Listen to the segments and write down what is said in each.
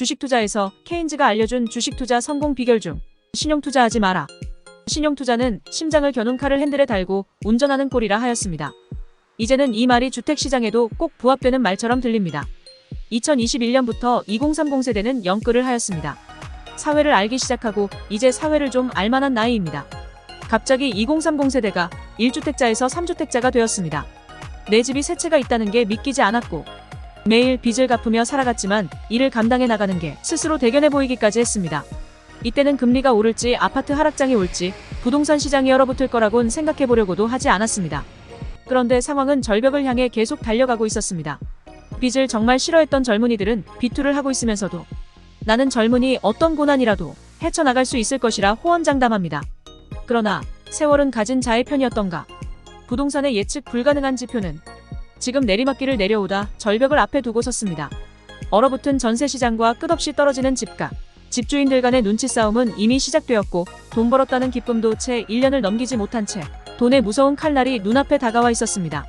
주식 투자에서 케인즈가 알려준 주식 투자 성공 비결 중 신용 투자하지 마라. 신용 투자는 심장을 겨눈 칼을 핸들에 달고 운전하는 꼴이라 하였습니다. 이제는 이 말이 주택 시장에도 꼭 부합되는 말처럼 들립니다. 2021년부터 2030 세대는 영끌을 하였습니다. 사회를 알기 시작하고 이제 사회를 좀 알만한 나이입니다. 갑자기 2030 세대가 1주택자에서 3주택자가 되었습니다. 내 집이 세 채가 있다는 게 믿기지 않았고 매일 빚을 갚으며 살아갔지만 이를 감당해 나가는 게 스스로 대견해 보이기까지 했습니다. 이때는 금리가 오를지 아파트 하락장이 올지 부동산 시장이 얼어붙을 거라곤 생각해 보려고도 하지 않았습니다. 그런데 상황은 절벽을 향해 계속 달려가고 있었습니다. 빚을 정말 싫어했던 젊은이들은 비투를 하고 있으면서도 나는 젊으니 어떤 고난이라도 헤쳐나갈 수 있을 것이라 호언장담합니다. 그러나 세월은 가진 자의 편이었던가. 부동산의 예측 불가능한 지표는 지금 내리막길을 내려오다 절벽을 앞에 두고 섰습니다. 얼어붙은 전세시장과 끝없이 떨어지는 집값. 집주인들 간의 눈치 싸움은 이미 시작되었고 돈 벌었다는 기쁨도 채 1년을 넘기지 못한 채 돈의 무서운 칼날이 눈앞에 다가와 있었습니다.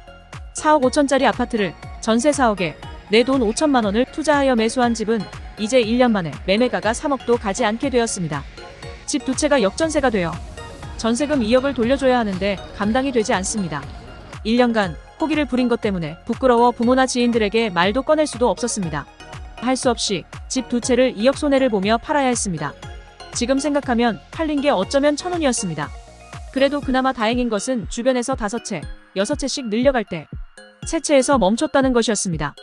4억 5천짜리 아파트를 전세 4억에 내 돈 5천만 원을 투자하여 매수한 집은 이제 1년 만에 매매가가 3억도 가지 않게 되었습니다. 집 두 채가 역전세가 되어 전세금 2억을 돌려줘야 하는데 감당이 되지 않습니다. 1년간 포기를 부린 것 때문에 부끄러워 부모나 지인들에게 말도 꺼낼 수도 없었습니다. 할 수 없이 집 두 채를 2억 손해를 보며 팔아야 했습니다. 지금 생각하면 팔린 게 어쩌면 천운이었습니다. 그래도 그나마 다행인 것은 주변에서 5채, 6채씩 늘려갈 때 세 채에서 멈췄다는 것이었습니다.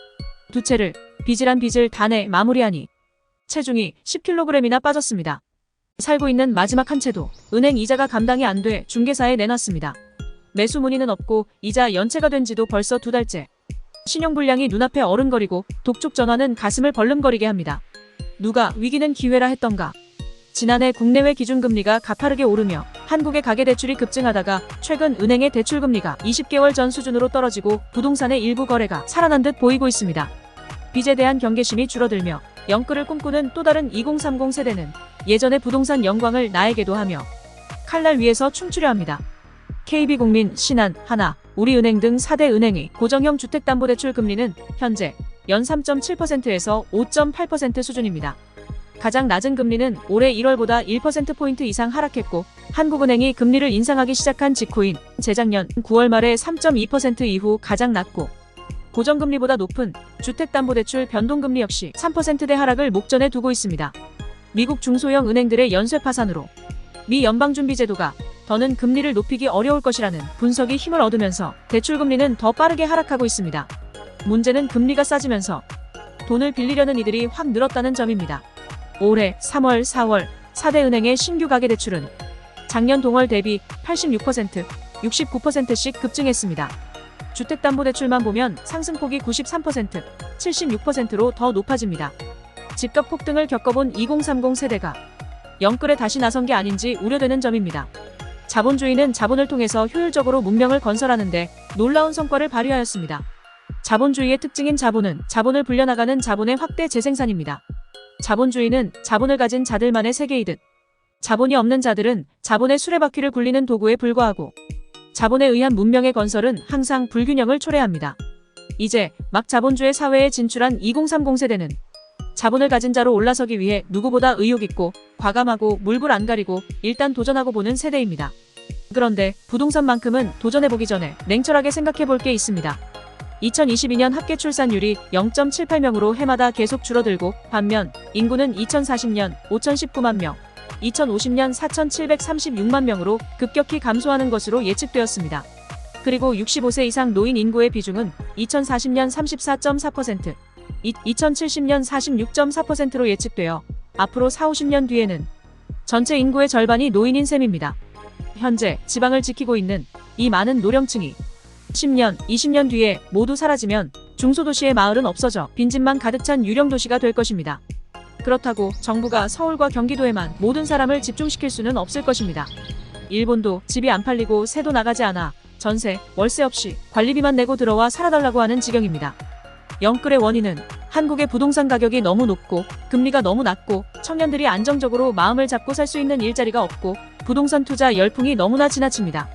두 채를 빚이란 빚을 다 내 마무리하니 체중이 10kg이나 빠졌습니다. 살고 있는 마지막 한 채도 은행 이자가 감당이 안 돼 중개사에 내놨습니다. 매수 문의는 없고 이자 연체가 된 지도 벌써 2달째. 신용불량이 눈앞에 어른거리고 독촉 전화는 가슴을 벌름거리게 합니다. 누가 위기는 기회라 했던가. 지난해 국내외 기준금리가 가파르게 오르며 한국의 가계대출이 급증하다가 최근 은행의 대출금리가 20개월 전 수준으로 떨어지고 부동산의 일부 거래가 살아난 듯 보이고 있습니다. 빚에 대한 경계심이 줄어들며 영끌을 꿈꾸는 또 다른 2030 세대는 예전의 부동산 영광을 나에게도 하며 칼날 위에서 춤추려 합니다. KB국민, 신한, 하나, 우리은행 등 4대 은행의 고정형 주택담보대출 금리는 현재 연 3.7%에서 5.8% 수준입니다. 가장 낮은 금리는 올해 1월보다 1%포인트 이상 하락했고 한국은행이 금리를 인상하기 시작한 직후인 재작년 9월 말에 3.2% 이후 가장 낮고 고정금리보다 높은 주택담보대출 변동금리 역시 3%대 하락을 목전에 두고 있습니다. 미국 중소형 은행들의 연쇄 파산으로 미 연방준비제도가 더는 금리를 높이기 어려울 것이라는 분석이 힘을 얻으면서 대출금리는 더 빠르게 하락하고 있습니다. 문제는 금리가 싸지면서 돈을 빌리려는 이들이 확 늘었다는 점입니다. 올해 3월, 4월 4대 은행의 신규 가계대출은 작년 동월 대비 86%, 69%씩 급증했습니다. 주택담보대출만 보면 상승폭이 93%, 76%로 더 높아집니다. 집값 폭등을 겪어본 2030 세대가 영끌에 다시 나선 게 아닌지 우려되는 점입니다. 자본주의는 자본을 통해서 효율적으로 문명을 건설하는데 놀라운 성과를 발휘하였습니다. 자본주의의 특징인 자본은 자본을 불려나가는 자본의 확대 재생산입니다. 자본주의는 자본을 가진 자들만의 세계이듯 자본이 없는 자들은 자본의 수레바퀴를 굴리는 도구에 불과하고 자본에 의한 문명의 건설은 항상 불균형을 초래합니다. 이제 막 자본주의 사회에 진출한 2030 세대는 자본을 가진 자로 올라서기 위해 누구보다 의욕있고 과감하고 물불 안 가리고 일단 도전하고 보는 세대입니다. 그런데 부동산만큼은 도전해보기 전에 냉철하게 생각해볼 게 있습니다. 2022년 합계 출산율이 0.78명으로 해마다 계속 줄어들고 반면 인구는 2040년 5,019만 명, 2050년 4,736만 명으로 급격히 감소하는 것으로 예측되었습니다. 그리고 65세 이상 노인 인구의 비중은 2040년 34.4%, 2070년 46.4%로 예측되어 앞으로 4-50년 뒤에는 전체 인구의 절반이 노인인 셈입니다. 현재 지방을 지키고 있는 이 많은 노령층이 10년, 20년 뒤에 모두 사라지면 중소도시의 마을은 없어져 빈집만 가득 찬 유령도시가 될 것입니다. 그렇다고 정부가 서울과 경기도에만 모든 사람을 집중시킬 수는 없을 것입니다. 일본도 집이 안 팔리고 새도 나가지 않아 전세, 월세 없이 관리비만 내고 들어와 살아달라고 하는 지경입니다. 영끌의 원인은 한국의 부동산 가격이 너무 높고 금리가 너무 낮고 청년들이 안정적으로 마음을 잡고 살 수 있는 일자리가 없고 부동산 투자 열풍이 너무나 지나칩니다.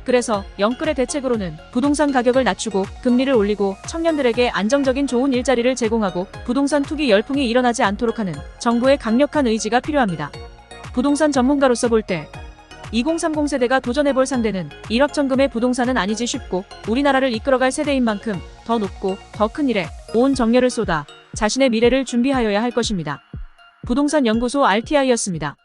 그래서 영끌의 대책으로는 부동산 가격을 낮추고 금리를 올리고 청년들에게 안정적인 좋은 일자리를 제공하고 부동산 투기 열풍이 일어나지 않도록 하는 정부의 강력한 의지가 필요합니다. 부동산 전문가로서 볼 때 2030 세대가 도전해볼 상대는 일확천금의 부동산은 아니지 싶고 우리나라를 이끌어갈 세대인 만큼 더 높고 더 큰 일에 온 정열을 쏟아 자신의 미래를 준비하여야 할 것입니다. 부동산 연구소 RTI였습니다.